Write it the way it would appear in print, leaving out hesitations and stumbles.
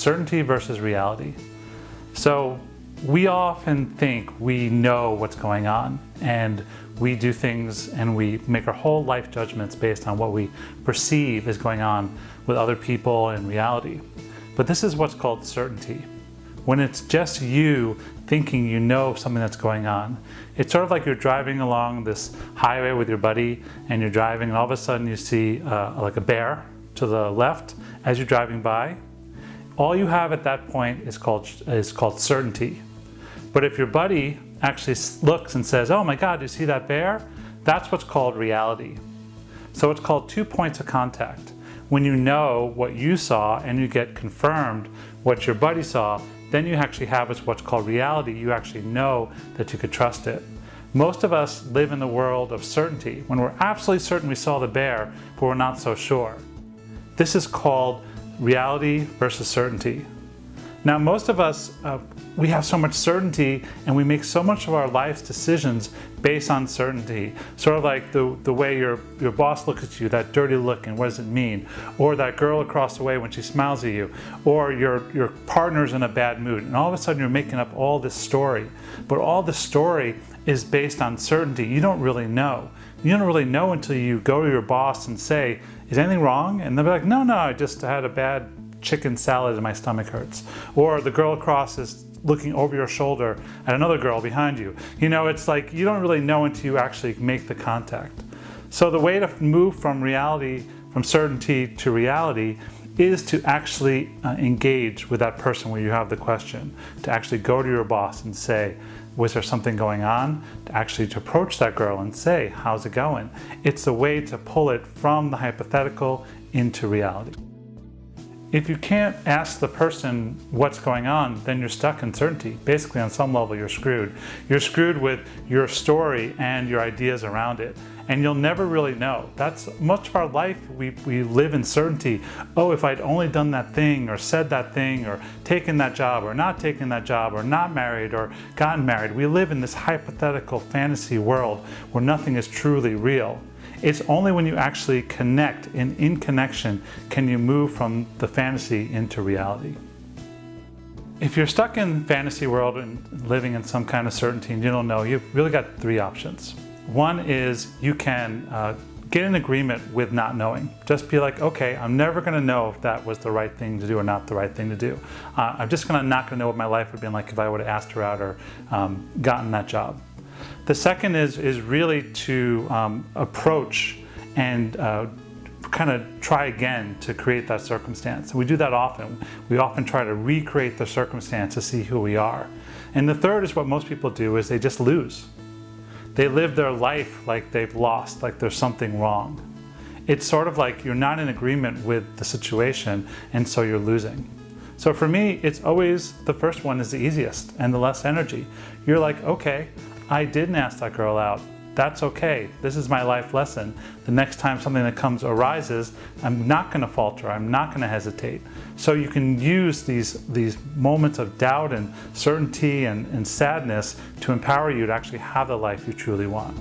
certainty versus reality. So we often think we know what's going on, and we do things and we make our whole life judgments based on what we perceive is going on with other people in reality. But this is what's called certainty. When it's just you thinking you know something that's going on. It's sort of like you're driving along this highway with your buddy, and you're driving and all of a sudden you see like a bear to the left as you're driving by. All you have at that point is called certainty. But if your buddy actually looks and says, "Oh my God, do you see that bear?" That's what's called reality. So it's called 2 points of contact. When you know what you saw and you get confirmed what your buddy saw, then you actually have what's called reality. You actually know that you could trust it. Most of us live in the world of certainty, when we're absolutely certain we saw the bear, but we're not so sure. This is called reality versus certainty. Now, most of us, we have so much certainty and we make so much of our life's decisions based on certainty. Sort of like the way your boss looks at you, that dirty look, and what does it mean? Or that girl across the way when she smiles at you. Or your partner's in a bad mood. And all of a sudden you're making up all this story. But all the story is based on certainty. You don't really know. You don't really know until you go to your boss and say, "Is anything wrong?" And they'll be like, no, I just had a bad chicken salad and my stomach hurts. Or the girl across is looking over your shoulder at another girl behind you. You know, it's like you don't really know until you actually make the contact. So the way to move from certainty to reality is to actually engage with that person where you have the question, to actually go to your boss and say, "Was there something going on?" To actually to approach that girl and say, "How's it going?" It's a way to pull it from the hypothetical into reality. If you can't ask the person what's going on, then you're stuck in certainty. Basically, on some level, you're screwed. You're screwed with your story and your ideas around it. And you'll never really know. That's much of our life, we live in certainty. Oh, if I'd only done that thing, or said that thing, or taken that job, or not taken that job, or not married, or gotten married. We live in this hypothetical fantasy world where nothing is truly real. It's only when you actually connect, and in connection, can you move from the fantasy into reality. If you're stuck in fantasy world and living in some kind of certainty and you don't know, you've really got 3 options. One is you can get in agreement with not knowing. Just be like, okay, I'm never gonna know if that was the right thing to do or not the right thing to do. I'm just not gonna know what my life would have been like if I would have asked her out or gotten that job. The second is really to approach and kind of try again to create that circumstance. And we do that often. We often try to recreate the circumstance to see who we are. And the third is what most people do, is they just lose. They live their life like they've lost, like there's something wrong. It's sort of like you're not in agreement with the situation, and so you're losing. So for me, it's always the first one is the easiest and the less energy. You're like, okay, I didn't ask that girl out. That's okay. This is my life lesson. The next time something that arises, I'm not going to falter. I'm not going to hesitate. So you can use these moments of doubt and certainty and sadness to empower you to actually have the life you truly want.